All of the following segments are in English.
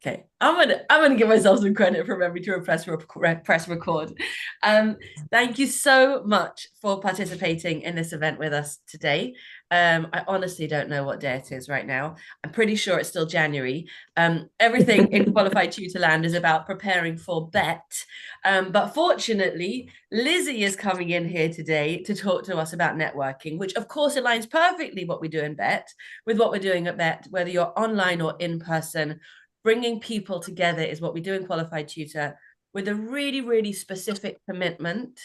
Okay, I'm gonna give myself some credit for remembering to press record. Um, Thank you so much for participating in this event with us today. I honestly don't know what day it is right now. I'm pretty sure it's still January. Everything in Qualified Tutor Land is about preparing for BET. But fortunately, Lizzie is coming in here today to talk to us about networking, which of course aligns perfectly what we do in BET with what we're doing at BET, whether you're online or in person. Bringing people together is what we do in Qualified Tutor, with a really, really specific commitment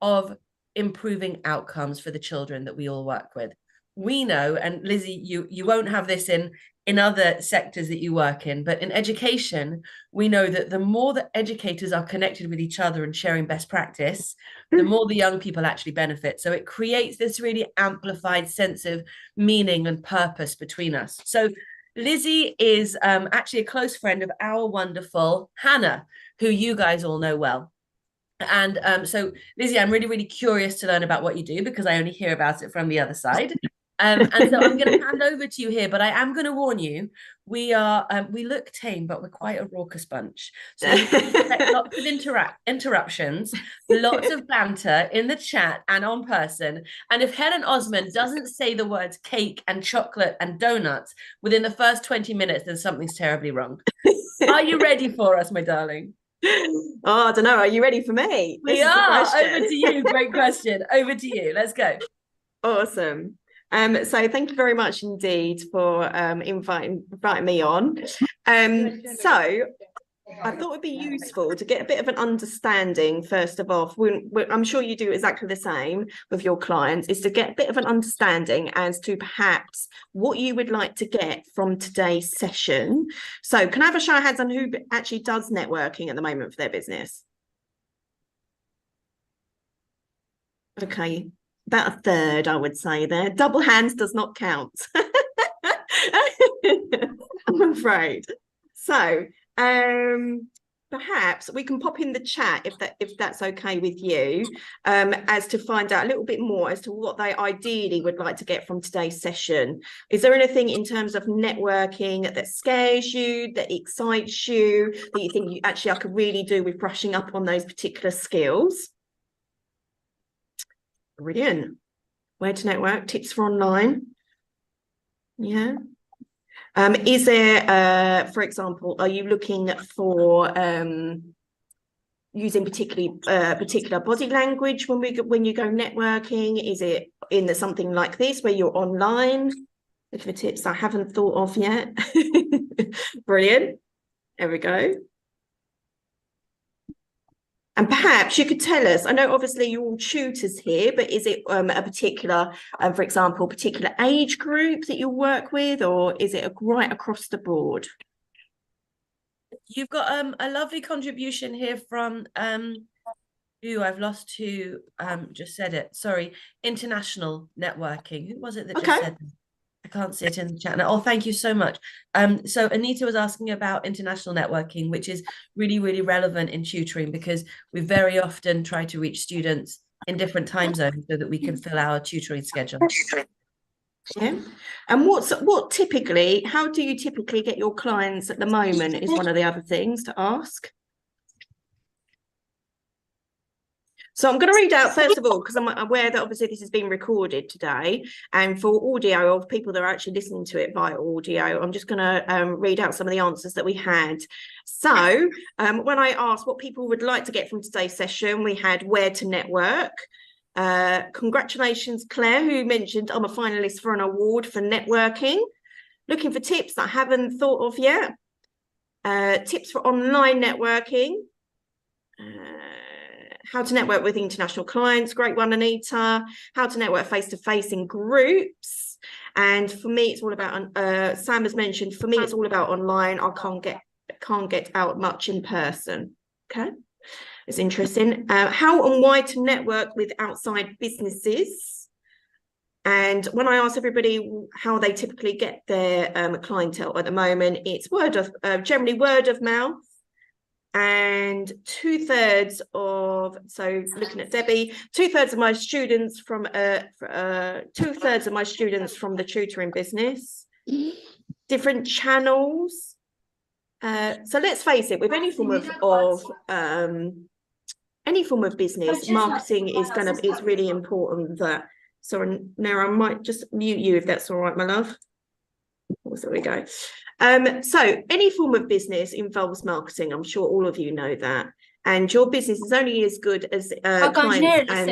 of improving outcomes for the children that we all work with. We know, and Lizzie, you won't have this in other sectors that you work in, but in education, we know that the more that educators are connected with each other and sharing best practice, the more the young people actually benefit. So it creates this really amplified sense of meaning and purpose between us. So Lizzie is actually a close friend of our wonderful Hannah, who you guys all know well. And so, Lizzie, I'm really, really curious to learn about what you do because I only hear about it from the other side. And so I'm going to hand over to you here, but I am going to warn you, we look tame, but we're quite a raucous bunch. So you can expect lots of interruptions, lots of banter in the chat and on person. And if Helen Osmond doesn't say the words cake and chocolate and donuts within the first 20 minutes, then something's terribly wrong. Are you ready for us, my darling? Oh, I don't know. Are you ready for me? We are. Over to you. Great question. Over to you. Let's go. Awesome. So thank you very much indeed for inviting me on. So I thought it'd be useful to get a bit of an understanding, first of all, I'm sure you do exactly the same with your clients, is to get a bit of an understanding as to perhaps what you would like to get from today's session. So can I have a show of hands on who actually does networking at the moment for their business? Okay, about a third, I would say there. Double hands does not count. I'm afraid. So perhaps we can pop in the chat if that's okay with you, as to find out a little bit more as to what they ideally would like to get from today's session. Is there anything in terms of networking that scares you, that excites you, that you think I could really do with brushing up on those particular skills? Brilliant. Where to network, tips for online. Yeah. Is there, for example, are you looking for using particular body language when you go networking? Is it in something like this where you're online? Looking for tips I haven't thought of yet. Brilliant. There we go. And perhaps you could tell us, I know obviously you're all tutors here, but is it a particular, for example, particular age group that you work with, or is it right across the board? You've got a lovely contribution here from I've lost who just said it. Sorry, international networking. Who was it that just said that? I can't see it in the chat now. Oh, thank you so much. So Anita was asking about international networking, which is really, really relevant in tutoring because we very often try to reach students in different time zones so that we can fill our tutoring schedule. Yeah. And how do you typically get your clients at the moment is one of the other things to ask. So I'm going to read out, first of all, because I'm aware that obviously this is being recorded today. And for audio of people that are actually listening to it via audio, I'm just going to read out some of the answers that we had. So when I asked what people would like to get from today's session, we had where to network. Congratulations, Claire, who mentioned I'm a finalist for an award for networking. Looking for tips that I haven't thought of yet. Tips for online networking. How to network with international clients. Great one, Anita. How to network face-to-face in groups. And for me, it's all about, Sam has mentioned, for me, it's all about online. I can't get out much in person. Okay. It's interesting. How and why to network with outside businesses. And when I ask everybody how they typically get their clientele at the moment, it's generally word of mouth. And two-thirds of, so looking at Debbie, two-thirds of my students from the tutoring business. Different channels. So let's face it, with any form of business, marketing is really important. That, sorry, Nara, I might just mute you if that's all right, my love. There we go. So any form of business involves marketing. I'm sure all of you know that. And your business is only as good as clients and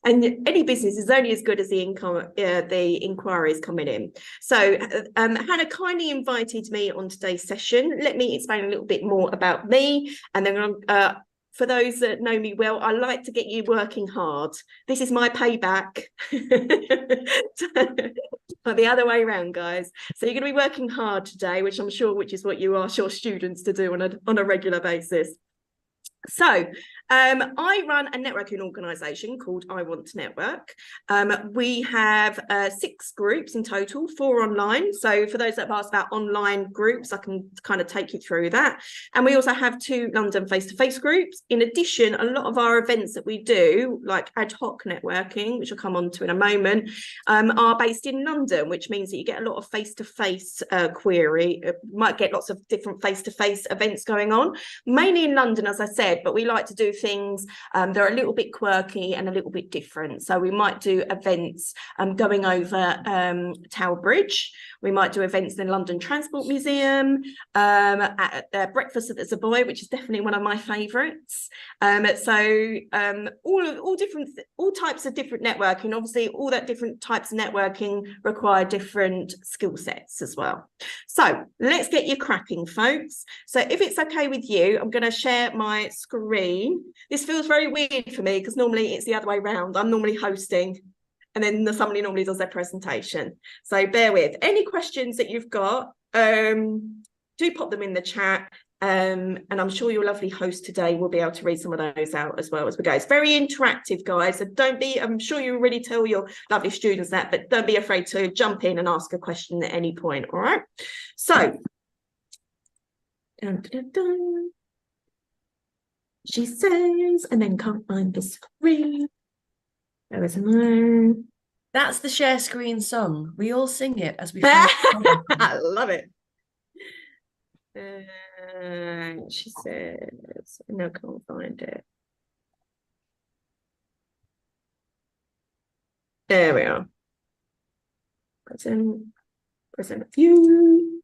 and any business is only as good as the income, the inquiries coming in. So Hannah kindly invited me on today's session. Let me explain a little bit more about me, and then for those that know me well, I like to get you working hard. This is my payback. But the other way around, guys. So you're going to be working hard today, which is what you ask your students to do on a regular basis. So I run a networking organisation called I Want to Network. We have 6 groups in total, 4 online. So for those that have asked about online groups, I can kind of take you through that. And we also have 2 London face-to-face groups. In addition, a lot of our events that we do, like ad hoc networking, which I'll come on to in a moment, are based in London, which means that you get a lot of face-to-face query. Might get lots of different face-to-face events going on, mainly in London, as I said, but we like to do things they're a little bit quirky and a little bit different. So we might do events going over Tower Bridge. We might do events in London Transport Museum, at Breakfast at the Savoy, which is definitely one of my favourites. So all types of different networking. Obviously, all that different types of networking require different skill sets as well. So let's get you cracking, folks. So if it's okay with you, I'm going to share my screen. This feels very weird for me because normally it's the other way around. I'm normally hosting, and then somebody normally does their presentation. So bear with. Any questions that you've got, do pop them in the chat. And I'm sure your lovely host today will be able to read some of those out as well as we go. It's very interactive, guys. So I'm sure you already tell your lovely students that, but don't be afraid to jump in and ask a question at any point. All right. So, dun, dun, dun. She says, and then can't find the screen. There is no. That's the share screen song. We all sing it as we I love it. She says, no, can't find it. There we are. Present view.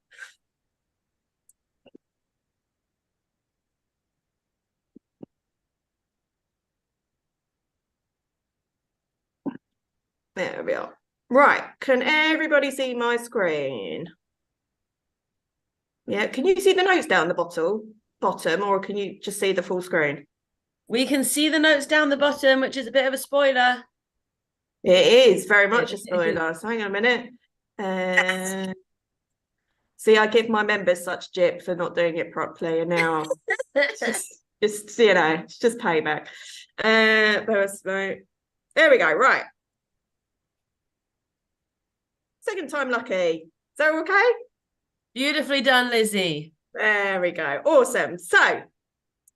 There we are. Right, can everybody see my screen? Yeah, can you see the notes down the bottom, or can you just see the full screen? We can see the notes down the bottom, which is a bit of a spoiler. It is very much a spoiler. So hang on a minute. See, I give my members such jip for not doing it properly, and now just you know, it's just payback. There we go. Right. Second time lucky. Is that okay? Beautifully done, Lizzie. There we go. Awesome. So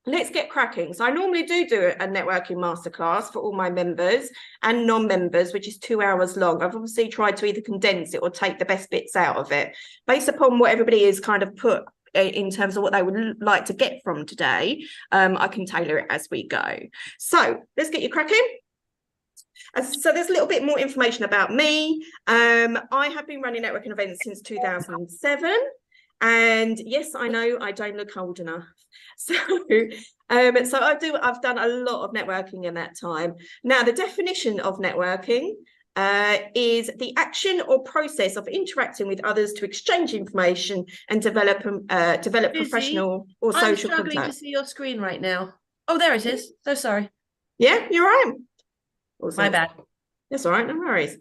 let's get cracking. So I normally do a networking masterclass for all my members and non-members, which is 2 hours long. I've obviously tried to either condense it or take the best bits out of it based upon what everybody is kind of put in terms of what they would like to get from today. I can tailor it as we go. So let's get you cracking. So there's a little bit more information about me. I have been running networking events since 2007. And yes, I know I don't look old enough. So, I've done a lot of networking in that time. Now, the definition of networking is the action or process of interacting with others to exchange information and develop Lizzie, professional or social I'm struggling contact. to see your screen right now. Oh, there it is. So sorry. Yeah, you're right. My bad. That's all right, no worries.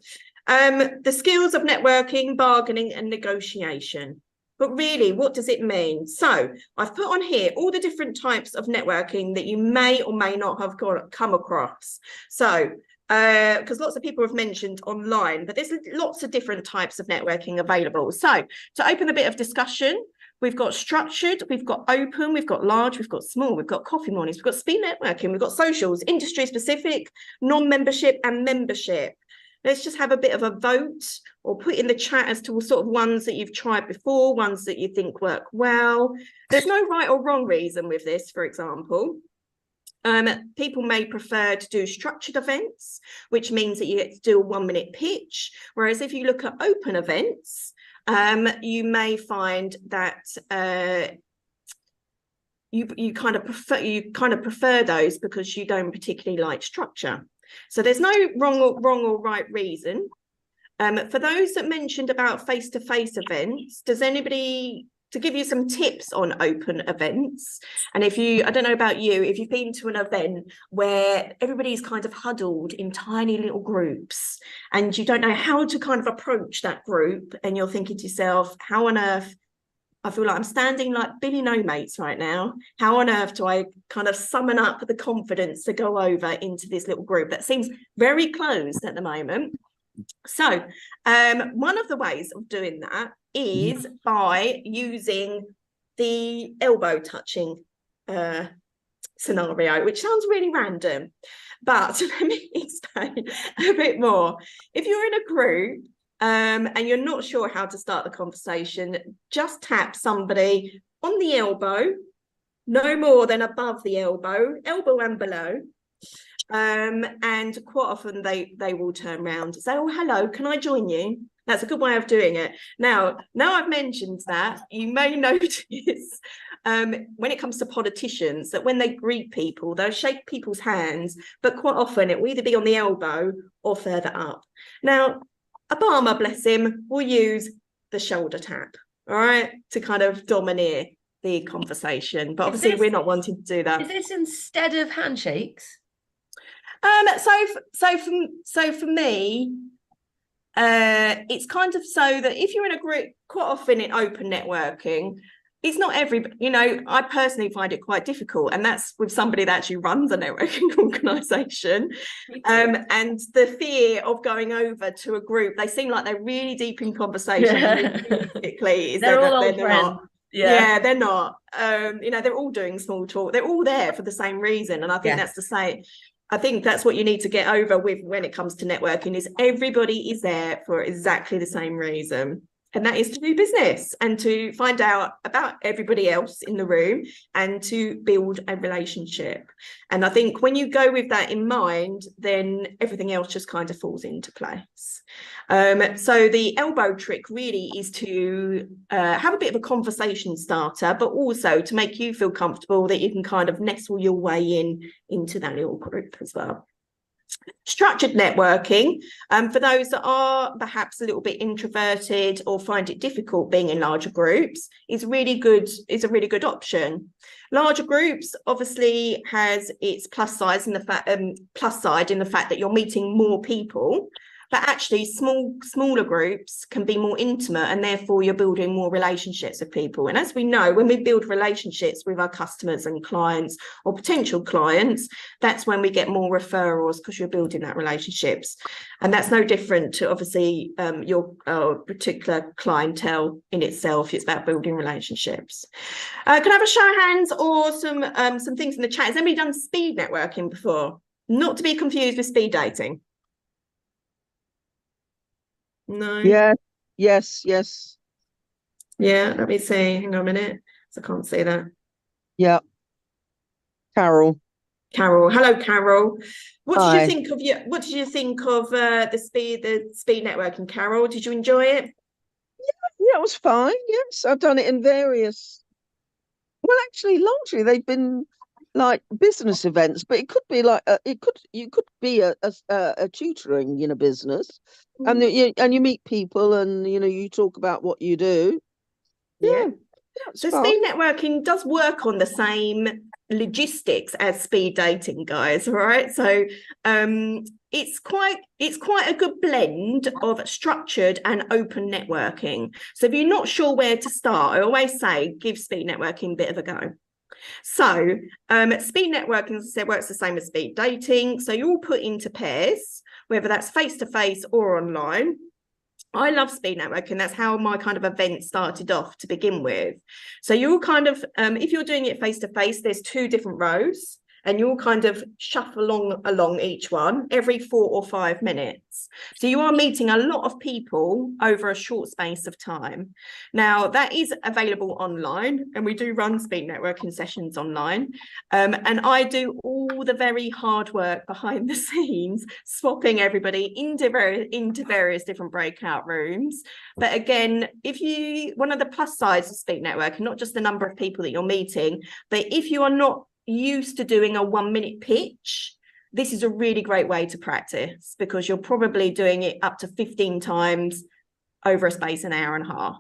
The skills of networking, bargaining, and negotiation. But really, what does it mean? So I've put on here all the different types of networking that you may or may not have come across. So, because lots of people have mentioned online, but there's lots of different types of networking available. So to open a bit of discussion, we've got structured, we've got open, we've got large, we've got small, we've got coffee mornings, we've got speed networking, we've got socials, industry specific, non-membership and membership. Let's just have a bit of a vote, or put in the chat as to sort of ones that you've tried before, ones that you think work well. There's no right or wrong reason with this, for example. People may prefer to do structured events, which means that you get to do a 1-minute pitch. Whereas if you look at open events, you may find that you kind of prefer those because you don't particularly like structure. So there's no wrong or right reason. For those that mentioned about face-to-face events, does anybody, to give you some tips on open events, and if you, I don't know about you, if you've been to an event where everybody's kind of huddled in tiny little groups and you don't know how to kind of approach that group, and you're thinking to yourself, how on earth, I feel like I'm standing like Billy No Mates right now. How on earth do I kind of summon up the confidence to go over into this little group that seems very closed at the moment? So one of the ways of doing that is by using the elbow touching scenario, which sounds really random, but let me explain a bit more. If you're in a group and you're not sure how to start the conversation, just tap somebody on the elbow, no more than above the elbow and below. And quite often they will turn around and say, oh, hello, can I join you? That's a good way of doing it. Now I've mentioned that, you may notice when it comes to politicians that when they greet people, they'll shake people's hands, but quite often it will either be on the elbow or further up. Now, Obama, bless him, will use the shoulder tap, all right, to kind of domineer the conversation. But obviously we're not wanting to do that. Is this instead of handshakes? So for me, it's kind of so that if you're in a group, quite often in open networking, it's not everybody, you know, I personally find it quite difficult, and that's with somebody that actually runs a networking organization. And the fear of going over to a group, they seem like they're really deep in conversation. Realistically, they're all old friends. Yeah, they're not. You know, they're all doing small talk. They're all there for the same reason, and I think that's the same. I think that's what you need to get over with when it comes to networking, is everybody is there for exactly the same reason. And that is to do business and to find out about everybody else in the room and to build a relationship. And I think when you go with that in mind, then everything else just kind of falls into place. So the elbow trick really is to have a bit of a conversation starter, but also to make you feel comfortable that you can kind of nestle your way into that little group as well. Structured networking, for those that are perhaps a little bit introverted or find it difficult being in larger groups, is a really good option. Larger groups obviously has its plus side in the fact that you're meeting more people, but actually smaller groups can be more intimate, and therefore you're building more relationships with people. And as we know, when we build relationships with our customers and clients or potential clients, that's when we get more referrals, because you're building that relationships. And that's no different to obviously your particular clientele in itself. It's about building relationships. Can I have a show of hands or some things in the chat? Has anybody done speed networking before? Not to be confused with speed dating. No. Yeah. Yes. Yeah, let me see. Hang on a minute. So I can't see that. Yeah. Carol. Hello, Carol. What did Hi. you think of the speed networking, Carol? Did you enjoy it? Yeah, it was fine. Yes, I've done it in various. Well, actually, largely they've been like business events, but it could be like you could be a tutoring business, and you meet people, and you talk about what you do. Yeah. So speed networking does work on the same logistics as speed dating, guys. All right. So it's quite a good blend of structured and open networking. So if you're not sure where to start, I always say give speed networking a bit of a go. So speed networking, as I said, works the same as speed dating. So you're all put into pairs, whether that's face-to-face or online. I love speed networking. That's how my kind of event started off to begin with. So you're kind of, if you're doing it face-to-face, there's 2 different rows. and you'll kind of shuffle along each one every 4 or 5 minutes. So you are meeting a lot of people over a short space of time. Now, that is available online, and we do run speed networking sessions online. And I do all the very hard work behind the scenes, swapping everybody into various different breakout rooms. But again, one of the plus sides of speed networking, not just the number of people that you're meeting, but if you are not used to doing a 1-minute pitch, this is a really great way to practice, because you're probably doing it up to 15 times over a space an hour and a half.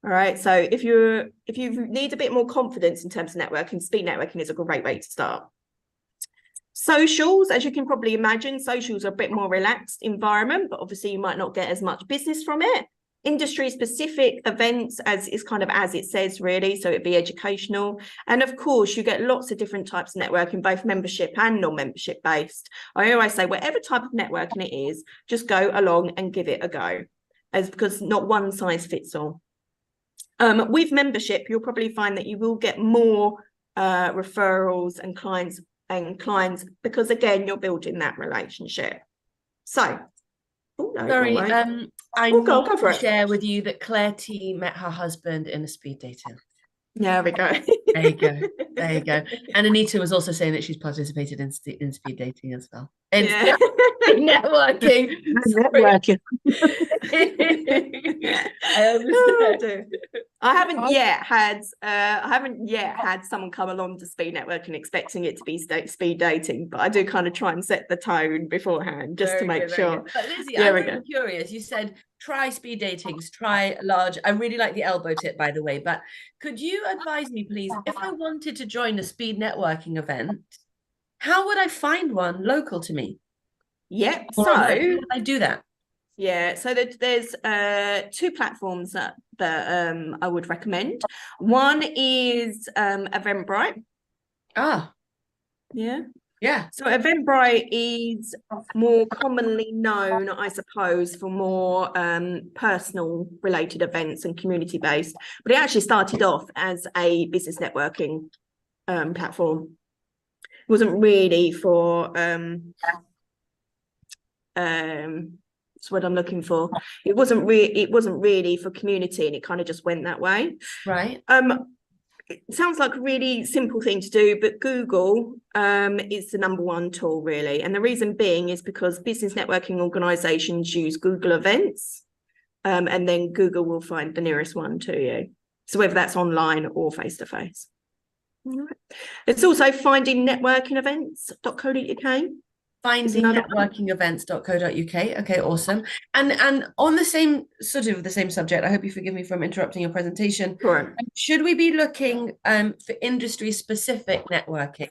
All right. So if you need a bit more confidence in terms of networking, speed networking is a great way to start. Socials, as you can probably imagine, socials are a bit more relaxed environment, but obviously you might not get as much business from it. Industry specific events, as it says, really, so it'd be educational. And of course you get lots of different types of networking, both membership and non-membership based. I always say whatever type of networking it is, just go along and give it a go, because not one size fits all. With membership, you'll probably find that you will get more referrals and clients, because again, you're building that relationship. So sorry, I need to share with you that Claire T met her husband in a speed dating. There we go. There you go. There you go. And Anita was also saying that she's participated in speed dating as well. Yeah. Networking. I haven't yet had someone come along to speed networking expecting it to be speed dating, but I do kind of try and set the tone beforehand just to make sure. But Lizzie, I'm curious. You said try speed datings, try large. I really like the elbow tip, by the way, but could you advise me, please, if I wanted to join a speed networking event, how would I find one local to me? Yep. So I do that. Yeah, so there's 2 platforms that I would recommend. One is Eventbrite. Yeah. So Eventbrite is more commonly known, I suppose, for more personal related events and community based, but it actually started off as a business networking platform. It wasn't really for it's what I'm looking for. It wasn't really for community, and it kind of just went that way. Right. It sounds like a really simple thing to do, but Google is the #1 tool, really. And the reason being is because business networking organizations use Google Events, and then Google will find the nearest one to you. So whether that's online or face-to-face. All right. It's also findingnetworkingevents.co.uk. Findingnetworkingevents.co.uk. Okay, awesome. And on the same subject, I hope you forgive me from interrupting your presentation. Sure. Should we be looking for industry specific networking,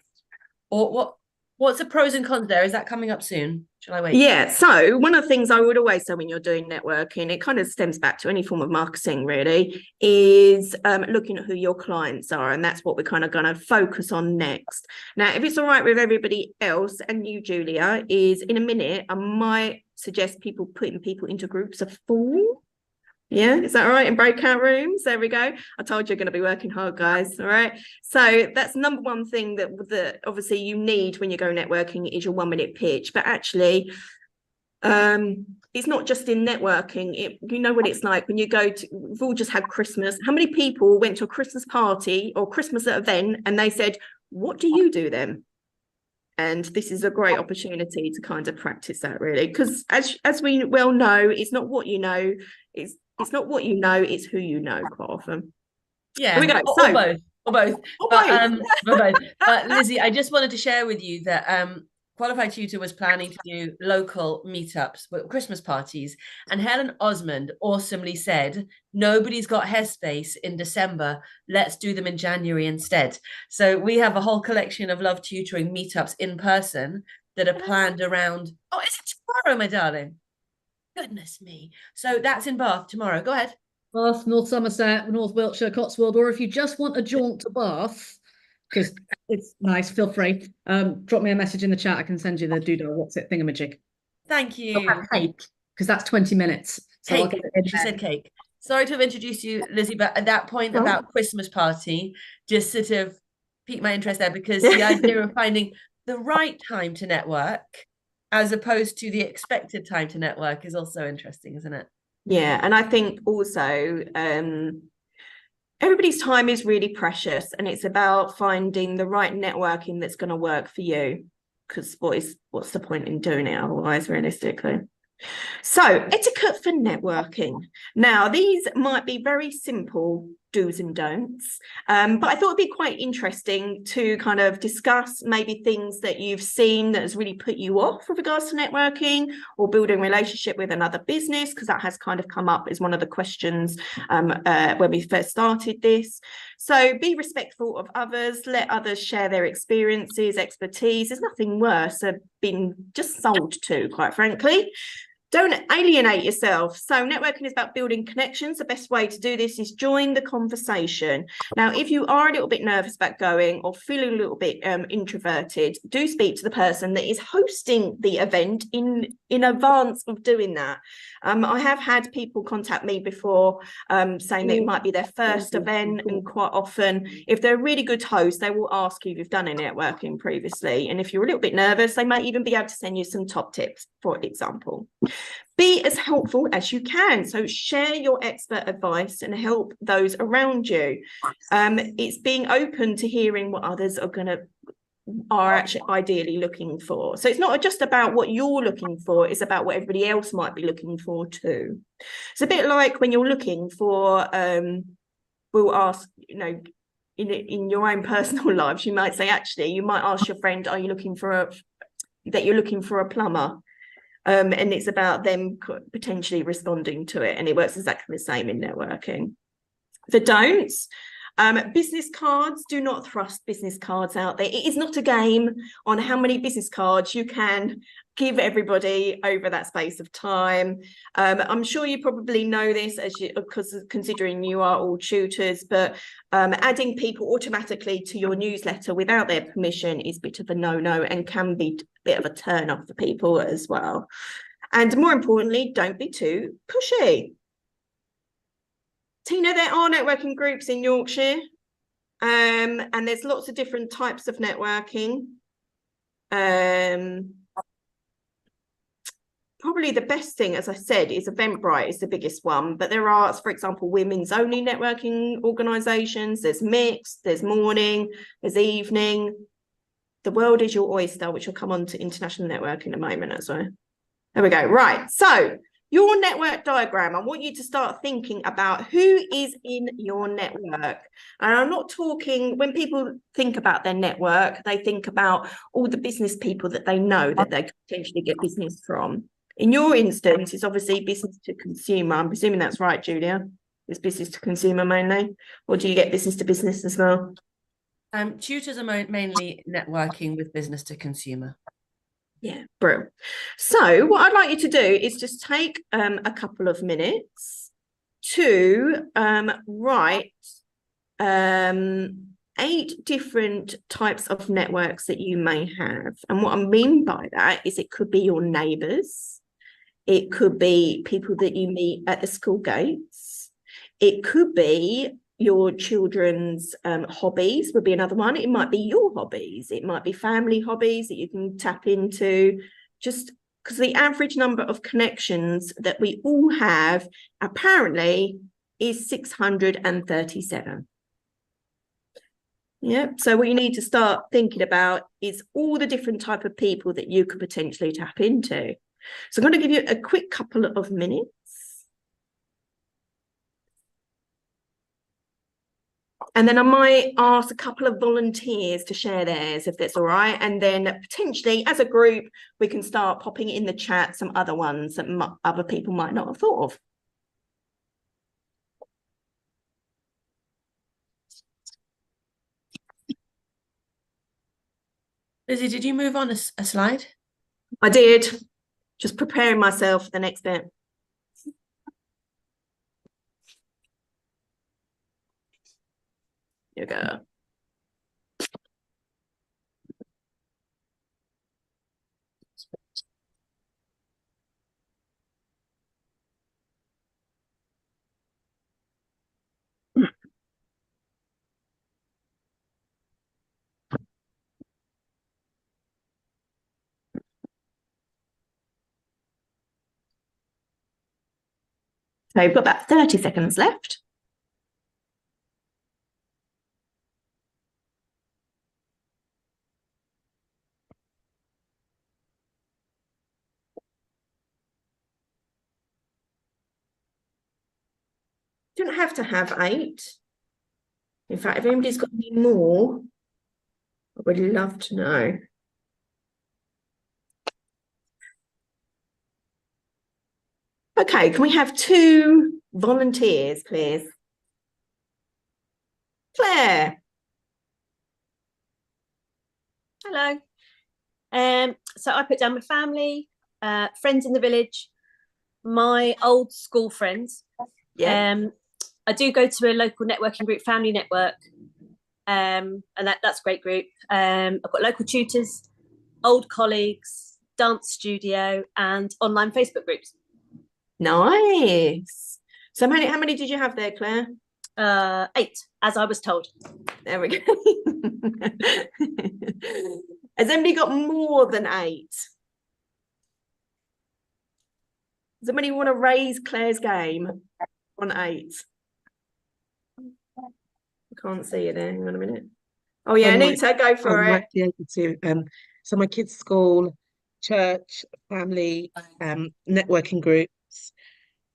or what's the pros and cons there? Is that coming up soon? Shall I wait? Yeah, so one of the things I would always say when you're doing networking, it kind of stems back to any form of marketing really, is looking at who your clients are, and that's what we're kind of going to focus on next. Now, if it's all right with everybody else and you, Julia, is in a minute I might suggest putting people into groups of 4. Yeah, is that all right? In breakout rooms. There we go. I told you you're going to be working hard, guys. All right. So that's #1 thing that obviously you need when you go networking is your 1-minute pitch. But actually, it's not just in networking. You know what it's like when you go to. We've all just had Christmas. How many people went to a Christmas party or Christmas event and they said, "What do you do then?" And this is a great opportunity to kind of practice that, really, because as we well know, it's not what you know. It's not what you know, it's who you know quite often. Yeah, here we go. Or both. But Lizzie, I just wanted to share with you that Qualified Tutor was planning to do local meetups with Christmas parties, and Helen Osmond awesomely said, nobody's got headspace in December, let's do them in January instead. So we have a whole collection of Love Tutoring meetups in person that are planned around, is it tomorrow, my darling? Goodness me. So that's in Bath tomorrow. Go ahead. Bath, North Somerset, North Wiltshire, Cotswold, or if you just want a jaunt to Bath, because it's nice, feel free. Drop me a message in the chat. I can send you the doodle. What's it thingamajig? Thank you. Cake, because that's 20 minutes. So cake. She said cake. Sorry to have introduced you, Lizzie, but at that point about Christmas party, just sort of piqued my interest there, because the idea of finding the right time to network as opposed to the expected time to network is also interesting, isn't it? Yeah, and I think also everybody's time is really precious, and it's about finding the right networking that's going to work for you, because what's the point in doing it otherwise, realistically? So, etiquette for networking. Now, these might be very simple do's and don'ts, but I thought it'd be quite interesting to kind of discuss maybe things that you've seen that has really put you off with regards to networking or building a relationship with another business, because that has kind of come up as one of the questions when we first started this. So be respectful of others, let others share their experiences, expertise. There's nothing worse than being just sold to, quite frankly. Don't alienate yourself. So networking is about building connections. The best way to do this is join the conversation. Now, if you are a little bit nervous about going or feeling a little bit introverted, do speak to the person that is hosting the event in advance of doing that. I have had people contact me before saying that it might be their first event, and quite often, if they're a really good host, they will ask you if you've done any networking previously. And if you're a little bit nervous, they might even be able to send you some top tips, for example. Be as helpful as you can. So share your expert advice and help those around you. It's being open to hearing what others are actually ideally looking for. So it's not just about what you're looking for, it's about what everybody else might be looking for too. It's a bit like when you're looking for, we'll ask, you know, in your own personal lives, you might say, actually, you might ask your friend, are you looking for a plumber? And it's about them potentially responding to it. And it works exactly the same in networking. The don'ts. Business cards, do not thrust business cards out there. It is not a game on how many business cards you can give everybody over that space of time. I'm sure you probably know this because considering you are all tutors, but adding people automatically to your newsletter without their permission is a bit of a no-no and can be a bit of a turn off for people as well. And more importantly, don't be too pushy. Tina, there are networking groups in Yorkshire, and there's lots of different types of networking. Probably the best thing, as I said, is Eventbrite is the biggest one, but there are, for example, women's only networking organisations. There's mixed, there's morning, there's evening. The world is your oyster, which will come on to international networking in a moment as well. There we go. Right. So your network diagram, I want you to start thinking about who is in your network. And I'm not talking, when people think about their network, they think about all the business people that they know that they could potentially get business from. In your instance, it's obviously business to consumer. I'm presuming that's right, Julia. It's business to consumer mainly, or do you get business to business as well? Tutors are mainly networking with business to consumer. Yeah, brilliant. So what I'd like you to do is just take a couple of minutes to write 8 different types of networks that you may have. And what I mean by that is it could be your neighbours, it could be people that you meet at the school gates, it could be your children's hobbies would be another one. It might be your hobbies. It might be family hobbies that you can tap into, just because the average number of connections that we all have apparently is 637. Yeah, so what you need to start thinking about is all the different type of people that you could potentially tap into. So I'm going to give you a quick couple of minutes. And then I might ask a couple of volunteers to share theirs, if that's all right. And then potentially, as a group, we can start popping in the chat some other ones that other people might not have thought of. Lizzie, did you move on a slide? I did. Just preparing myself for the next bit. Here we go. So we've got about 30 seconds left. You don't have to have 8. In fact, if anybody's got any more, I would love to know. Okay, can we have 2 volunteers, please? Claire. Hello. So I put down my family, friends in the village, my old school friends. Yeah. I do go to a local networking group, Family Network, and that's a great group. I've got local tutors, old colleagues, dance studio, and online Facebook groups. Nice. So how many did you have there, Claire? 8, as I was told. There we go. Has anybody got more than 8? Does anybody want to raise Claire's game on 8? I can't see it there. Hang on a minute. Oh yeah, Anita, go for it. Might be able to. So my kids' school, church, family, networking groups,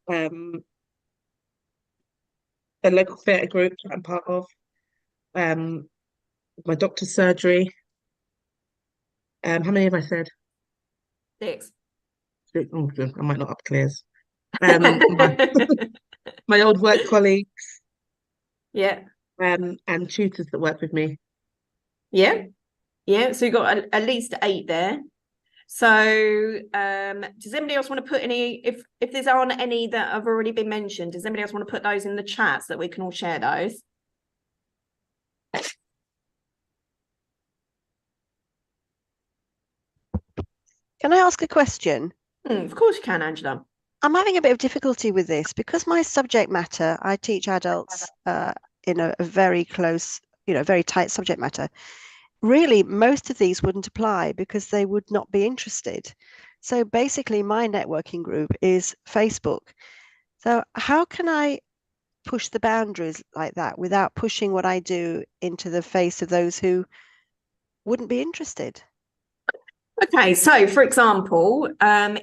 the local theatre group that I'm part of, my doctor's surgery. How many have I said? 6. Oh, good. I might not up Claire's. My old work colleagues, Yeah. and tutors that work with me. Yeah. Yeah. So you've got at least 8 there. So does anybody else want to put any, if there's aren't any that have already been mentioned, does anybody else want to put those in the chat so that we can all share those? Can I ask a question? Of course you can, Angela. I'm having a bit of difficulty with this because my subject matter, I teach adults in a very close, very tight subject matter. Really, most of these wouldn't apply because they would not be interested. So basically, my networking group is Facebook. So how can I push the boundaries like that without pushing what I do into the face of those who wouldn't be interested? Okay, so for example,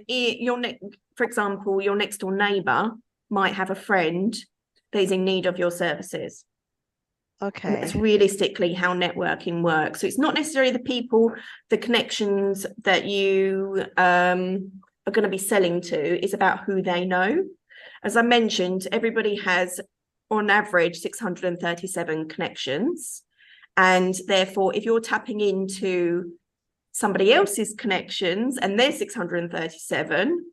your next door neighbour might have a friend that is in need of your services. Okay. And that's realistically how networking works. So it's not necessarily the connections that you are going to be selling to. It's about who they know. As I mentioned, everybody has, on average, 637 connections. And therefore, if you're tapping into somebody else's connections and they're 637,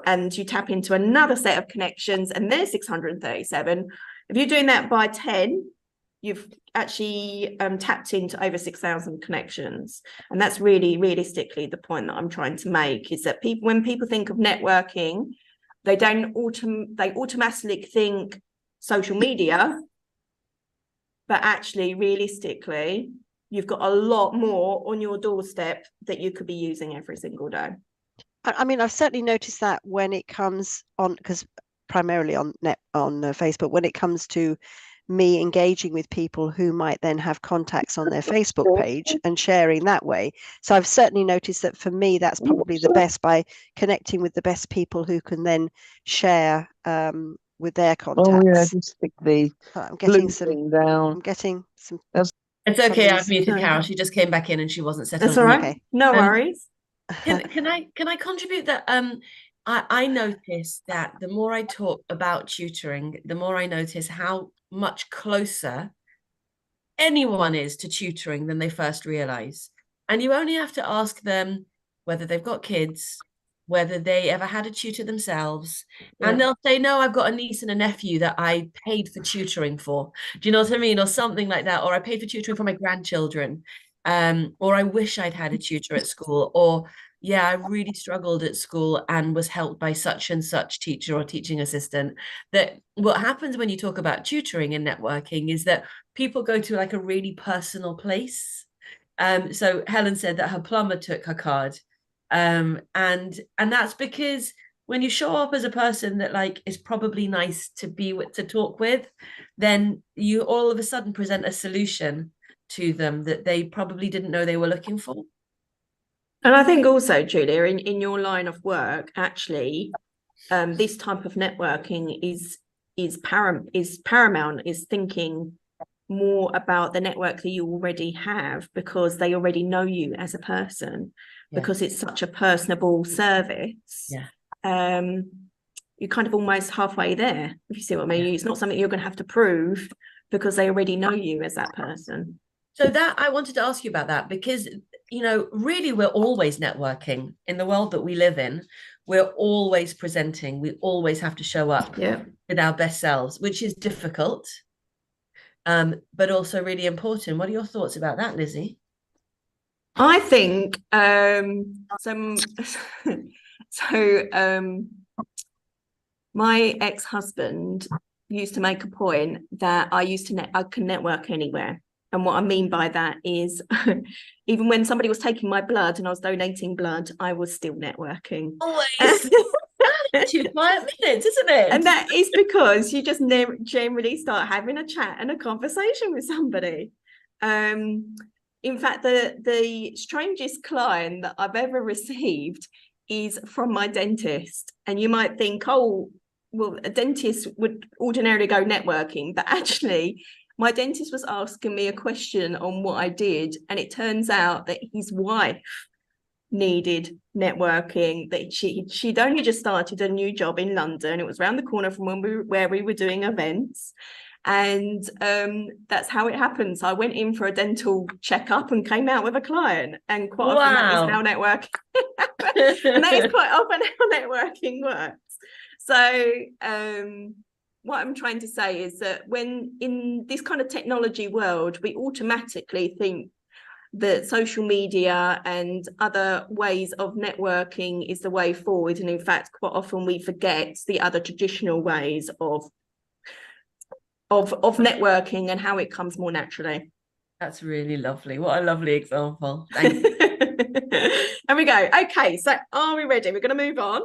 and you tap into another set of connections and they're 637, if you're doing that by 10, you've actually tapped into over 6,000 connections. And that's really realistically the point that I'm trying to make, is that when people think of networking, they automatically think social media, but actually realistically you've got a lot more on your doorstep that you could be using every single day. I mean, I've certainly noticed that when it comes on, because primarily on Facebook, when it comes to me engaging with people who might then have contacts on their Facebook page and sharing that way. So I've certainly noticed that for me, that's probably the best, by connecting with the best people who can then share with their contacts. Oh yeah, just stick the I'm getting blue some thing down. I'm getting some. It's okay. I've somebody's- muted Carol. She just came back in and she wasn't set That's on all right. Okay. No worries. Can I contribute that I notice that the more I talk about tutoring, the more I notice how much closer anyone is to tutoring than they first realize. And you only have to ask them whether they've got kids, whether they ever had a tutor themselves, and they'll say, no, I've got a niece and a nephew that I paid for tutoring for. Do you know what I mean? Or something like that. Or I paid for tutoring for my grandchildren. Or I wish I'd had a tutor at school. Or yeah, I really struggled at school and was helped by such and such teacher or teaching assistant. That what happens when you talk about tutoring and networking is that people go to like a really personal place. So Helen said that her plumber took her card. And that's because when you show up as a person that like is probably nice to be with, to talk with, then you all of a sudden present a solution to them that they probably didn't know they were looking for. And I think also, Julia, in your line of work, actually, this type of networking is paramount, is thinking more about the network that you already have, because they already know you as a person, because it's such a personable service. You're kind of almost halfway there, if you see what I mean. It's not something you're going to have to prove, because they already know you as that person. So that I wanted to ask you about that, because, you know, really we're always networking in the world that we live in. We're always presenting. We always have to show up with our best selves, which is difficult, but also really important. What are your thoughts about that, Lizzie? I think my ex-husband used to make a point that I can network anywhere. And what I mean by that is even when somebody was taking my blood and I was donating blood, I was still networking. Always. 2 quiet minutes, isn't it? And that is because you just generally start having a chat and a conversation with somebody. In fact, the strangest client that I've ever received is from my dentist. And you might think, oh, well, a dentist would ordinarily go networking, but actually my dentist was asking me a question on what I did, and it turns out that his wife needed networking, that she'd only just started a new job in London. It was around the corner from where we were doing events, and that's how it happened. So I went in for a dental checkup and came out with a client, and quite often that is how networking and that is quite often how networking works. So what I'm trying to say is that when in this kind of technology world, we automatically think that social media and other ways of networking is the way forward. And in fact, quite often we forget the other traditional ways of networking and how it comes more naturally. That's really lovely. What a lovely example. Thank you. There we go. Okay, so are we ready? We're going to move on.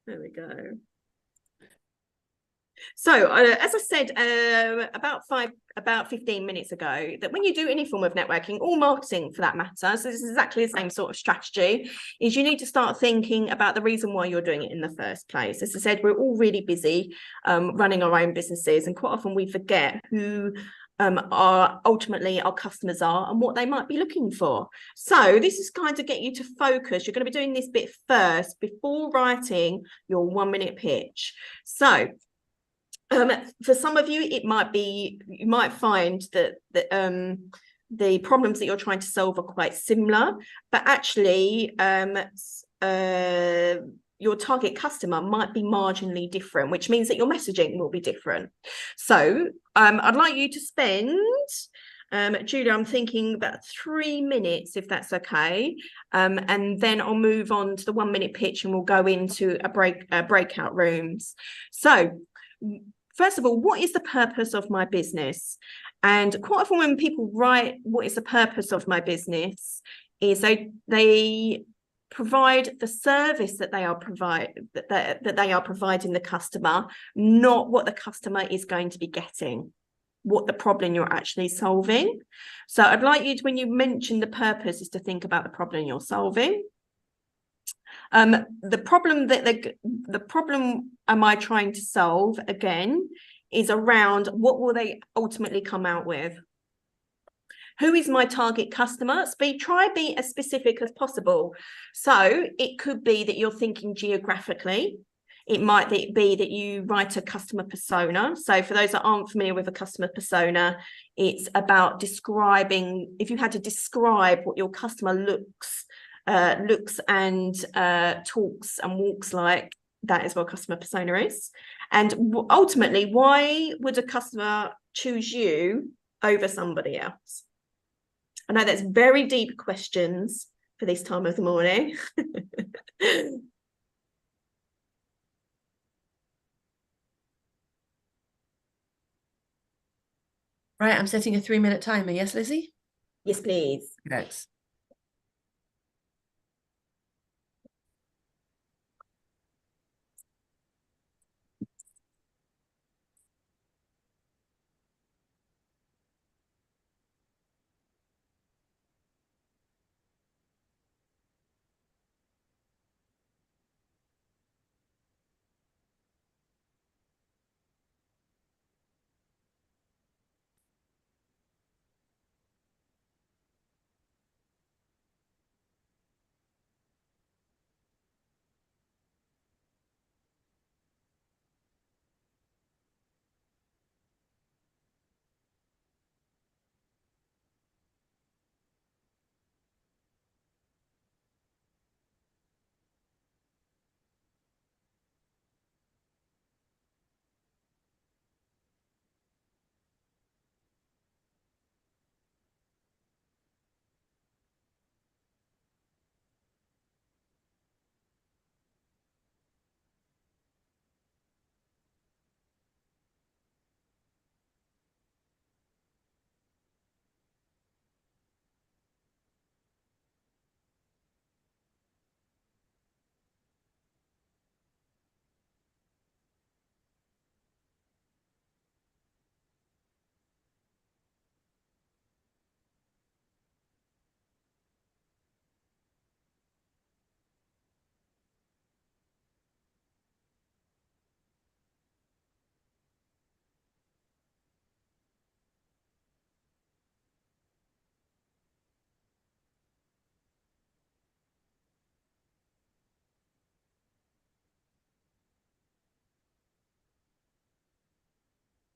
There we go. So as I said about 15 minutes ago, that when you do any form of networking or marketing for that matter, so this is exactly the same sort of strategy, is you need to start thinking about the reason why you're doing it in the first place. As I said, we're all really busy running our own businesses, and quite often we forget who are ultimately our customers are and what they might be looking for. So this is kind of get you to focus. You're going to be doing this bit first before writing your 1-minute pitch. So for some of you, it might be, you might find that the problems that you're trying to solve are quite similar, but actually your target customer might be marginally different, which means that your messaging will be different. So I'd like you to spend, Julia, I'm thinking about 3 minutes, if that's okay. And then I'll move on to the 1-minute pitch and we'll go into breakout rooms. So first of all, what is the purpose of my business? And quite often when people write, what is the purpose of my business, is they provide the service that they are providing the customer, not what the customer is going to be getting, what the problem you're actually solving. So I'd like you to, when you mention the purpose, is to think about the problem you're solving. The problem am I trying to solve, again, is around what will they ultimately come out with? Who is my target customer? Try be as specific as possible. So it could be that you're thinking geographically. It might be that you write a customer persona. So for those that aren't familiar with a customer persona, it's about describing, if you had to describe what your customer looks and talks and walks like, that is what customer persona is. And ultimately, why would a customer choose you over somebody else? I know that's very deep questions for this time of the morning. Right, I'm setting a 3-minute timer. Yes, Lizzie? Yes, please. Yes.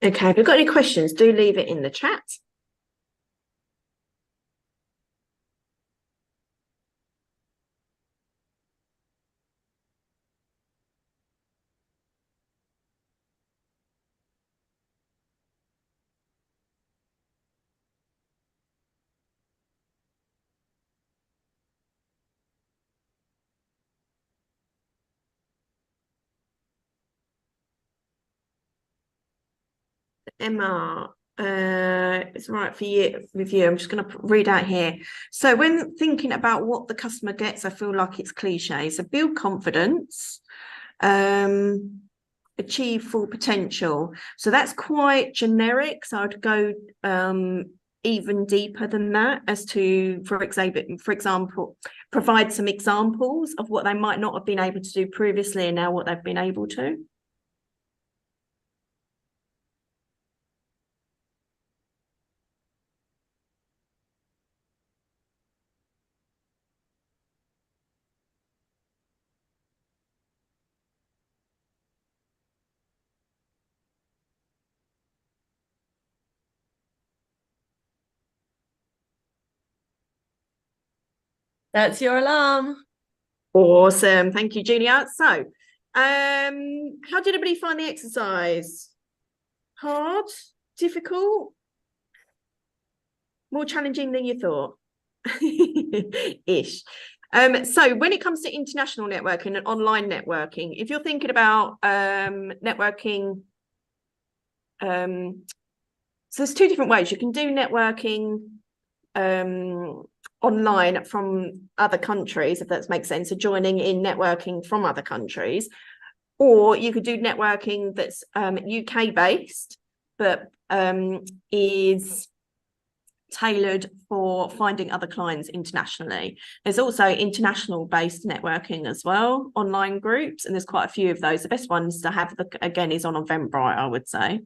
Okay, if you've got any questions, do leave it in the chat. Emma, it's right for you review. I'm just going to read out here. So when thinking about what the customer gets, I feel like it's cliche. So build confidence, achieve full potential. So that's quite generic. So I'd go even deeper than that as to, for example, provide some examples of what they might not have been able to do previously and now what they've been able to. That's your alarm. Awesome. Thank you, Julia. So, how did everybody find the exercise? Hard? Difficult? More challenging than you thought? Ish. So when it comes to international networking and online networking, if you're thinking about networking, so there's two different ways. You can do networking online from other countries, if that makes sense, so joining in networking from other countries, or you could do networking that's UK based but is tailored for finding other clients internationally. There's also international based networking as well, online groups, and there's quite a few of those. The best ones to have again is on Eventbrite, I would say.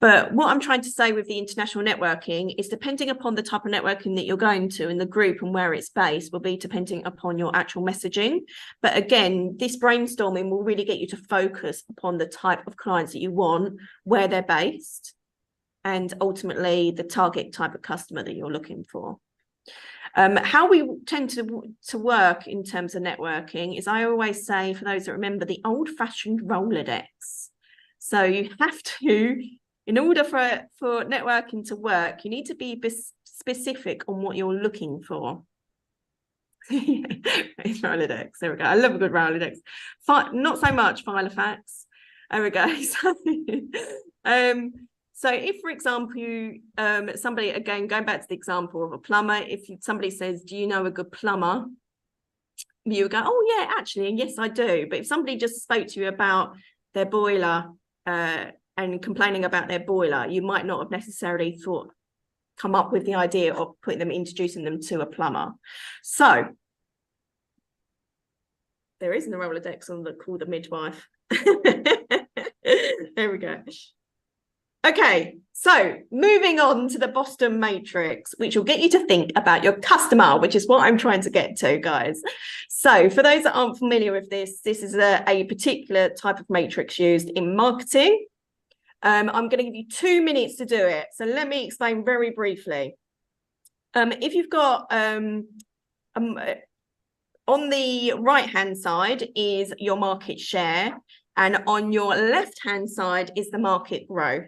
But what I'm trying to say with the international networking is depending upon the type of networking that you're going to in the group and where it's based will be depending upon your actual messaging. But again, this brainstorming will really get you to focus upon the type of clients that you want, where they're based, and ultimately the target type of customer that you're looking for. How we tend to work in terms of networking is, I always say, for those that remember, the old-fashioned Rolodex. So you have to, in order for networking to work, you need to be specific on what you're looking for. It's Rolodex. There we go. I love a good Rolodex. Not so much Filofax. There we go. So if, for example, you, somebody, again, going back to the example of a plumber, if somebody says, do you know a good plumber? You go, oh, yeah, actually, and yes, I do. But if somebody just spoke to you about their boiler and complaining about their boiler, you might not have necessarily come up with the idea of introducing them to a plumber. So there isn't a Rolodex called the midwife. There we go. Okay, so moving on to the Boston Matrix, which will get you to think about your customer, which is what I'm trying to get to, guys. So for those that aren't familiar with this, this is a particular type of matrix used in marketing. I'm going to give you 2 minutes to do it. So let me explain very briefly. If you've got, on the right-hand side is your market share, and on your left-hand side is the market growth.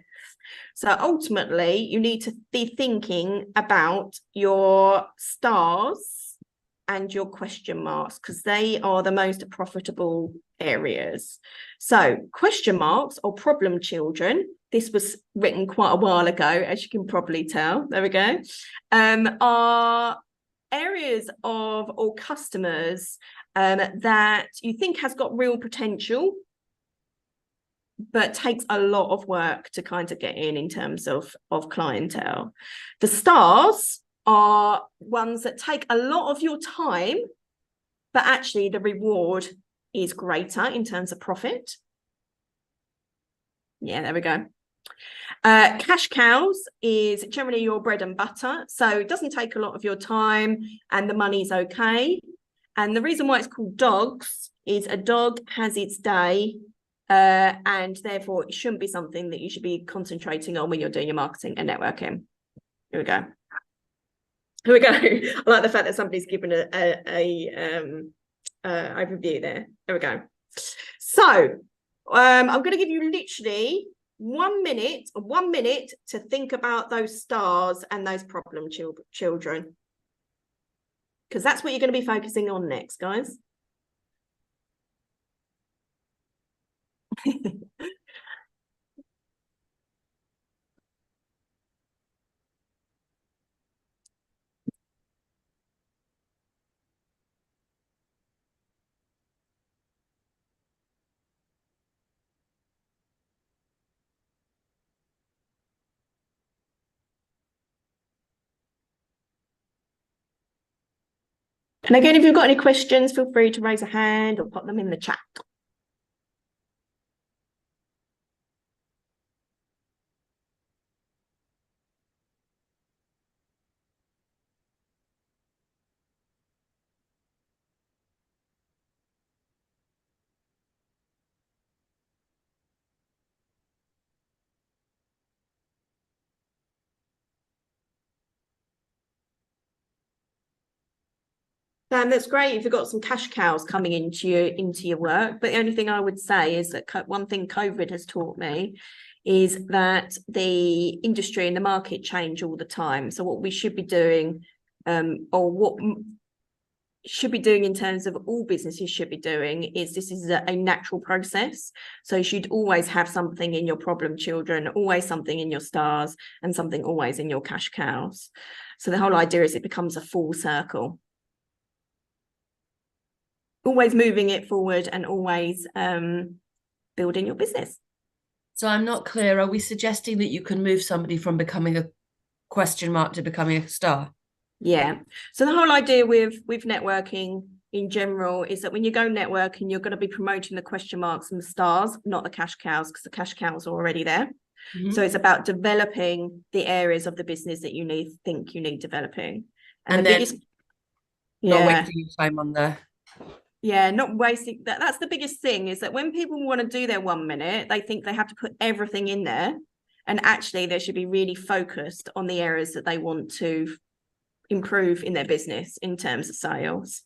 So ultimately, you need to be thinking about your stars and your question marks, because they are the most profitable areas. So question marks or problem children, this was written quite a while ago, as you can probably tell, there we go, are areas of or customers that you think has got real potential, but takes a lot of work to kind of get in terms of clientele. The stars are ones that take a lot of your time, but actually the reward is greater in terms of profit. Yeah, there we go. Cash cows is generally your bread and butter. So it doesn't take a lot of your time and the money's okay. And the reason why it's called dogs is a dog has its day and therefore it shouldn't be something that you should be concentrating on when you're doing your marketing and networking. Here we go. Here we go. I like the fact that somebody's given a overview there. There we go. So I'm going to give you literally 1 minute to think about those stars and those problem children, because that's what you're going to be focusing on next, guys. And again, if you've got any questions, feel free to raise a hand or pop them in the chat. Dan, that's great if you've got some cash cows coming into your work. But the only thing I would say is that one thing COVID has taught me is that the industry and the market change all the time. So what we should be doing, or what should be doing in terms of all businesses should be doing, is this is a natural process. So you should always have something in your problem children, always something in your stars, and something always in your cash cows. So the whole idea is it becomes a full circle. Always moving it forward and always building your business. So I'm not clear. Are we suggesting that you can move somebody from becoming a question mark to becoming a star? Yeah. So the whole idea with networking in general is that when you go networking, you're going to be promoting the question marks and the stars, not the cash cows, because the cash cows are already there. Mm-hmm. So it's about developing the areas of the business that you think you need developing. And the biggest, not wasting your time on the. Yeah, not wasting that. That's the biggest thing, is that when people want to do their 1 minute, they think they have to put everything in there. And actually, they should be really focused on the areas that they want to improve in their business in terms of sales.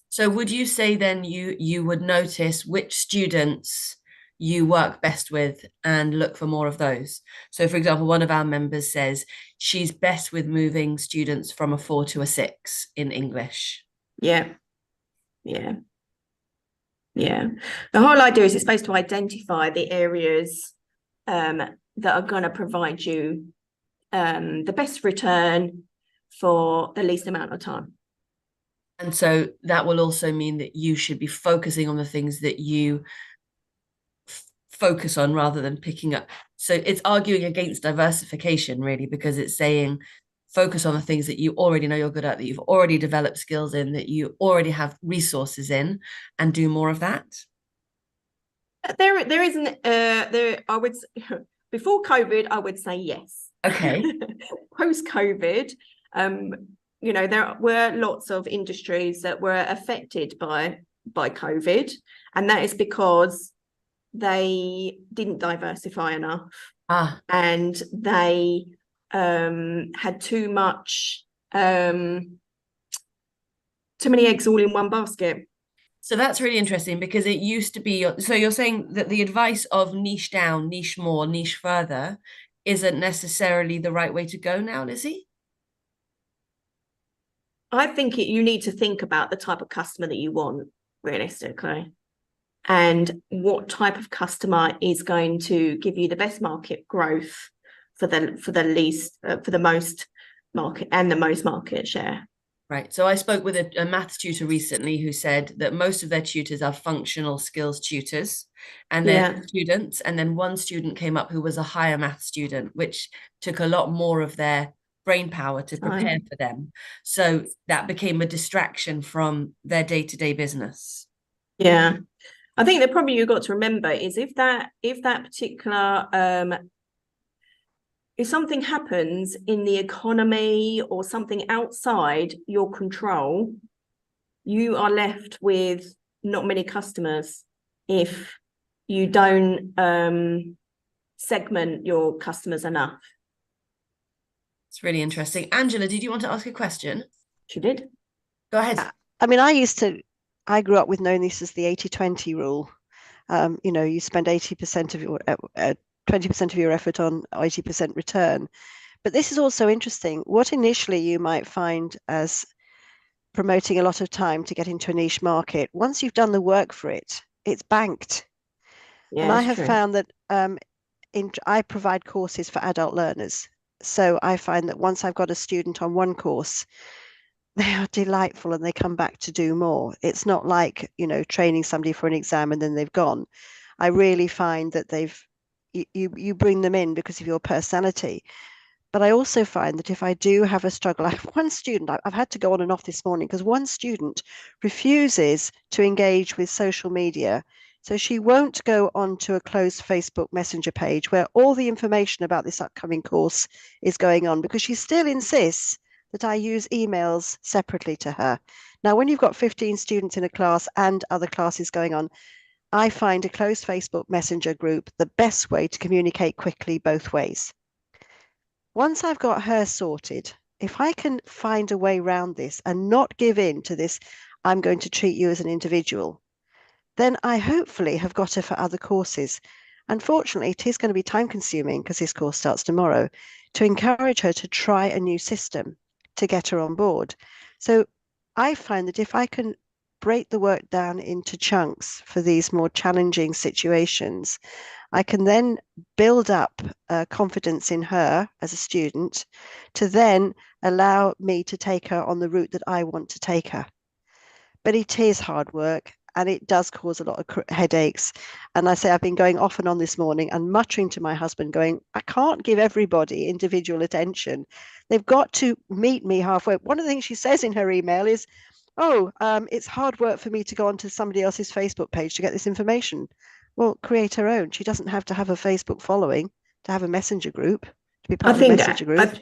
So would you say then you would notice which students you work best with and look for more of those? So for example, one of our members says she's best with moving students from a 4 to a 6 in English. Yeah. The whole idea is it's supposed to identify the areas that are going to provide you the best return for the least amount of time. And so that will also mean that you should be focusing on the things that you focus on rather than picking up. So it's arguing against diversification, really, because it's saying focus on the things that you already know you're good at, that you've already developed skills in, that you already have resources in, and do more of that. There isn't I would, before COVID, I would say yes. Okay. Post COVID, there were lots of industries that were affected by COVID, and that is because they didn't diversify enough, and they had too many eggs all in one basket. So that's really interesting, because it used to be, so you're saying that the advice of niche down, niche more, niche further isn't necessarily the right way to go now, Lizzie? I think you need to think about the type of customer that you want, realistically, and what type of customer is going to give you the best market growth for the most market and the most market share. Right. So I spoke with a maths tutor recently who said that most of their tutors are functional skills tutors, and they're students. And then one student came up who was a higher maths student, which took a lot more of their brain power to prepare for them. So that became a distraction from their day-to-day business. Yeah. I think the problem you've got to remember is if that particular if something happens in the economy or something outside your control, you are left with not many customers if you don't segment your customers enough. It's really interesting. Angela, did you want to ask a question? She did. Go ahead. I mean, I grew up with knowing this as the 80-20 rule. You know, you spend 80% of your 20% of your effort on 80% return. But this is also interesting. What initially you might find as promoting a lot of time to get into a niche market, once you've done the work for it, it's banked. Yeah, and I that's have true. found that I provide courses for adult learners. So I find that once I've got a student on one course, they are delightful and they come back to do more. It's not like, you know, training somebody for an exam and then they've gone. I really find that you bring them in because of your personality. But I also find that if I do have a struggle, I have one student, I've had to go on and off this morning because one student refuses to engage with social media. So she won't go onto a closed Facebook Messenger page where all the information about this upcoming course is going on because she still insists that I use emails separately to her. Now, when you've got 15 students in a class and other classes going on, I find a closed Facebook Messenger group the best way to communicate quickly both ways. Once I've got her sorted, if I can find a way around this and not give in to this, I'm going to treat you as an individual, then I hopefully have got her for other courses. Unfortunately, it is going to be time consuming because this course starts tomorrow to encourage her to try a new system to get her on board. So I find that if I can break the work down into chunks for these more challenging situations, I can then build up confidence in her as a student to then allow me to take her on the route that I want to take her. But it is hard work and it does cause a lot of headaches. And I say I've been going off and on this morning and muttering to my husband going, I can't give everybody individual attention. They've got to meet me halfway. One of the things she says in her email is, oh, it's hard work for me to go onto somebody else's Facebook page to get this information. Well, create her own. She doesn't have to have a Facebook following to have a messenger group, to be part of a messenger group.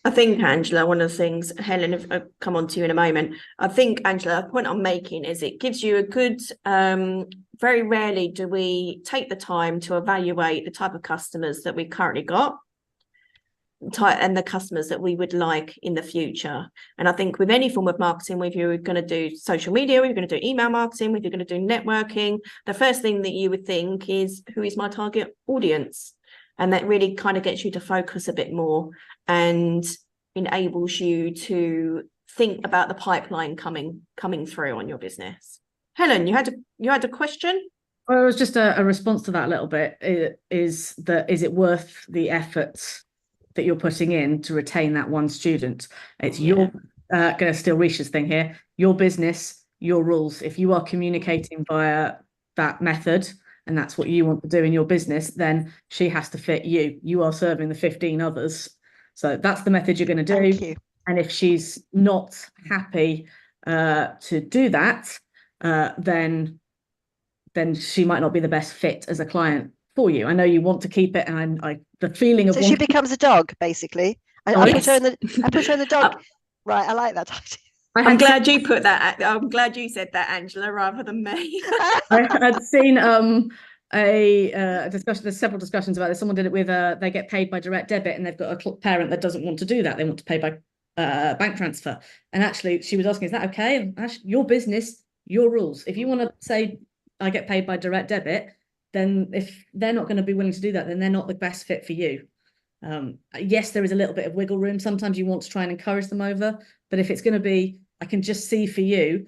I think, Angela, one of the things, Helen, if I come on to you in a moment, I think, Angela, the point I'm making is it gives you a good, very rarely do we take the time to evaluate the type of customers that we've currently got and the customers that we would like in the future. And I think with any form of marketing, whether you're going to do social media, whether you're going to do email marketing, whether you're going to do networking, the first thing that you would think is, who is my target audience? And that really kind of gets you to focus a bit more and enables you to think about the pipeline coming through on your business. Helen, you had a question? Well, it was just a response to that a little bit. Is it worth the effort that you're putting in to retain that one student? It's your going to steal Risha's thing here. Your business, your rules. If you are communicating via that method, and that's what you want to do in your business, then she has to fit you. You are serving the 15 others. So that's the method you're going to do. Thank you. And if she's not happy to do that, then she might not be the best fit as a client for you. I know you want to keep it, and the feeling of so she becomes a dog, basically. I put her in the dog. Right, I like that idea. I'm glad you put that. I'm glad you said that, Angela, rather than me. I had seen a discussion. There's several discussions about this. Someone did it with they get paid by direct debit, and they've got a parent that doesn't want to do that. They want to pay by bank transfer. And actually, she was asking, "Is that okay?" And actually, your business, your rules. If you want to say, "I get paid by direct debit," then if they're not going to be willing to do that, then they're not the best fit for you. Yes, there is a little bit of wiggle room. Sometimes you want to try and encourage them over, but if it's going to be, I can just see for you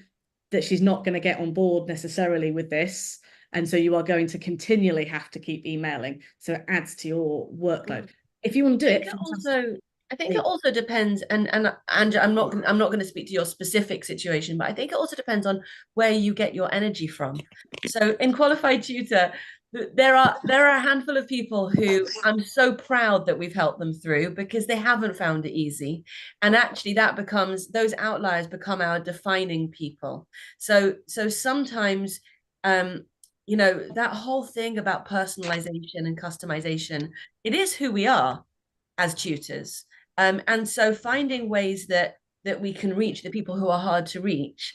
that she's not going to get on board necessarily with this. And so you are going to continually have to keep emailing. So it adds to your workload. If you want to do it. I think it also depends, and Andrew, I'm not going to speak to your specific situation, but I think it also depends on where you get your energy from. So in Qualified Tutor, there are a handful of people who I'm so proud that we've helped them through because they haven't found it easy. And actually those outliers become our defining people. So sometimes, that whole thing about personalization and customization, it is who we are as tutors. And so finding ways that we can reach the people who are hard to reach,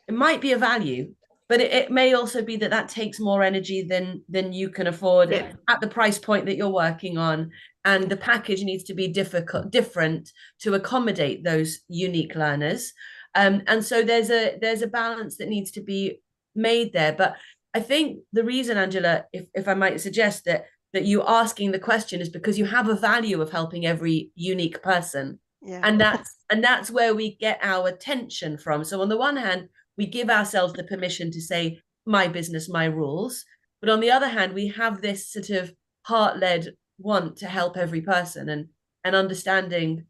it might be a value. but it may also be that that takes more energy than you can afford at the price point that you're working on, and the package needs to be different to accommodate those unique learners. And so there's a balance that needs to be made there. But I think the reason, Angela, if I might suggest that you asking the question is because you have a value of helping every unique person. Yeah. And that's where we get our attention from. So on the one hand, we give ourselves the permission to say, my business, my rules. But on the other hand, we have this sort of heart-led want to help every person, and understanding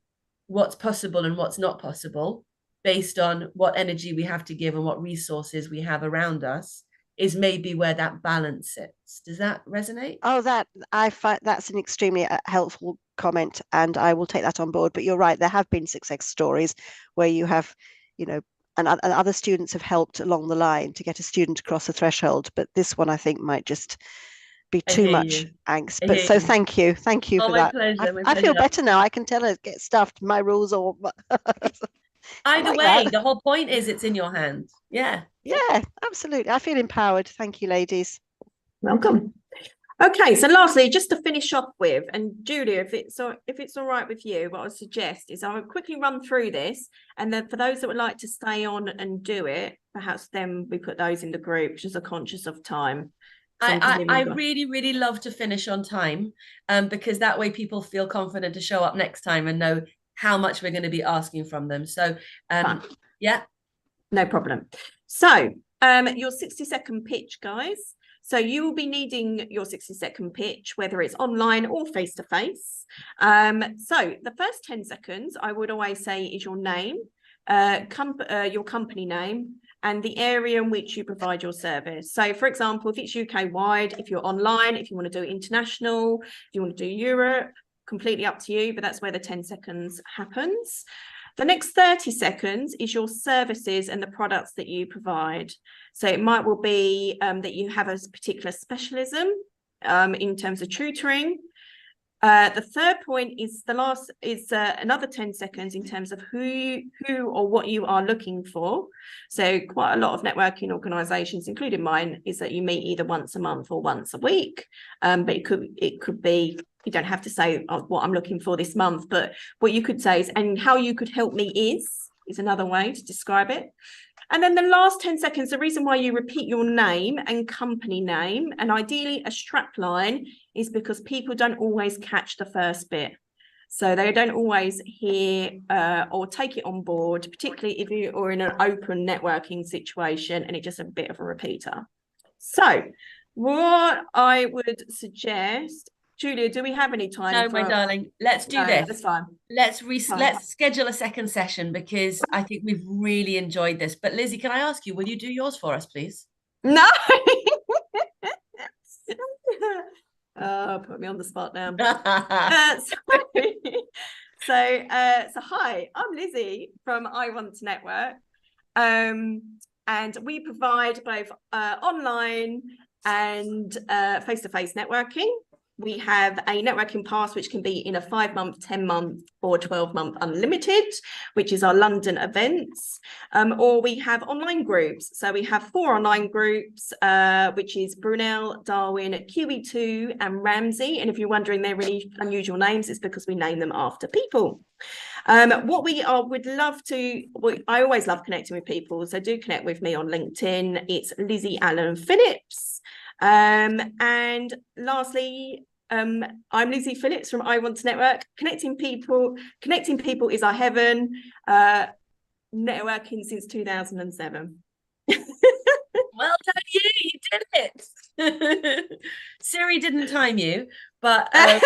what's possible and what's not possible based on what energy we have to give and what resources we have around us is maybe where that balance sits. Does that resonate? Oh, that I find that's an extremely helpful comment, and I will take that on board. But you're right, there have been success stories where you have, you know, and other students have helped along the line to get a student across the threshold. But this one, I think, might just be too much angst. But so thank you for my that. pleasure, I feel better now. I can tell her get stuffed my rules or either like way. that. The whole point is it's in your hand. Yeah, absolutely. I feel empowered. Thank you, ladies. Welcome. Okay, so lastly, just to finish off with, and Julia, if it's all right with you, what I would suggest is I would quickly run through this, and then for those that would like to stay on and do it, perhaps then we put those in the group, just are conscious of time. I really, really love to finish on time, because that way people feel confident to show up next time and know how much we're going to be asking from them. So, yeah. No problem. So, your 60-second pitch, guys. So you will be needing your 60-second pitch, whether it's online or face-to-face. So the first 10 seconds, I would always say, is your name, your company name, and the area in which you provide your service. So, for example, if it's UK-wide, if you're online, if you want to do international, if you want to do Europe, completely up to you, but that's where the 10 seconds happens. The next 30 seconds is your services and the products that you provide. So it might well be that you have a particular specialism in terms of tutoring. The third point is another 10 seconds in terms of who or what you are looking for. So quite a lot of networking organisations, including mine, is that you meet either once a month or once a week. But it could be, you don't have to say what I'm looking for this month, but what you could say is, and how you could help me is another way to describe it. And then the last 10 seconds, the reason why you repeat your name and company name, and ideally a strap line, is because people don't always catch the first bit. So they don't always hear or take it on board, particularly if you are in an open networking situation and it's just a bit of a repeater. So what I would suggest, Julia, do we have any time? No, my darling, let's do this. That's fine. Let's schedule a second session, because I think we've really enjoyed this. But Lizzie, can I ask you, will you do yours for us, please? No. Put me on the spot now. So hi, I'm Lizzie from I Want to Network, and we provide both online and face-to-face networking. We have a networking pass, which can be in a 5-month, 10-month, or 12-month unlimited, which is our London events, or we have online groups. So we have 4 online groups, which is Brunel, Darwin, QE2, and Ramsey. And if you're wondering, they're really unusual names, it's because we name them after people. What we would love to, I always love connecting with people, so do connect with me on LinkedIn. It's Lizzie Allen Phillips. And lastly, I'm Lizzie Phillips from I Want to Network. Connecting people is our heaven. Networking since 2007. Well done, you did it. Siri didn't time you, but I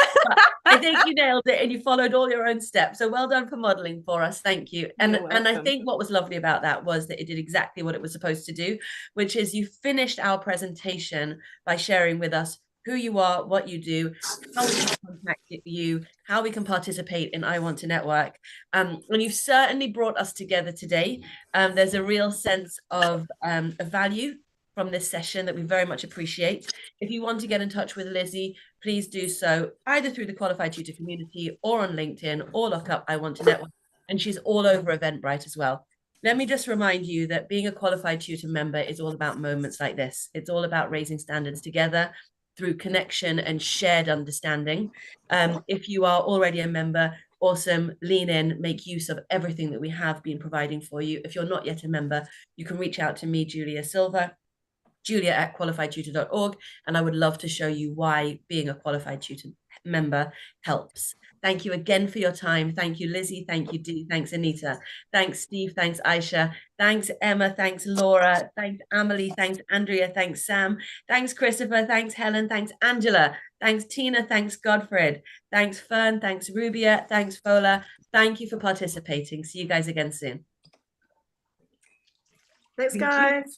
think you nailed it, and you followed all your own steps. So well done for modeling for us. Thank you. And I think what was lovely about that was that it did exactly what it was supposed to do, which is you finished our presentation by sharing with us who you are, what you do, how we can contact you, how we can participate in I Want to Network. And you've certainly brought us together today. There's a real sense of value from this session that we very much appreciate. If you want to get in touch with Lizzie, please do so either through the Qualified Tutor community or on LinkedIn, or look up I Want to Network. And she's all over Eventbrite as well. Let me just remind you that being a qualified tutor member is all about moments like this. It's all about raising standards together through connection and shared understanding. If you are already a member, awesome, lean in, make use of everything that we have been providing for you. If you're not yet a member, you can reach out to me, Julia Silva, julia@qualifiedtutor.org, and I would love to show you why being a qualified tutor member helps. Thank you again for your time. Thank you, Lizzie. Thank you, Dee. Thanks, Anita. Thanks, Steve. Thanks, Aisha. Thanks, Emma. Thanks, Laura. Thanks, Amelie. Thanks, Andrea. Thanks, Sam. Thanks, Christopher. Thanks, Helen. Thanks, Angela. Thanks, Tina. Thanks, Godfred. Thanks, Fern. Thanks, Rubia. Thanks, Fola. Thank you for participating. See you guys again soon. Thanks, Thank you. guys.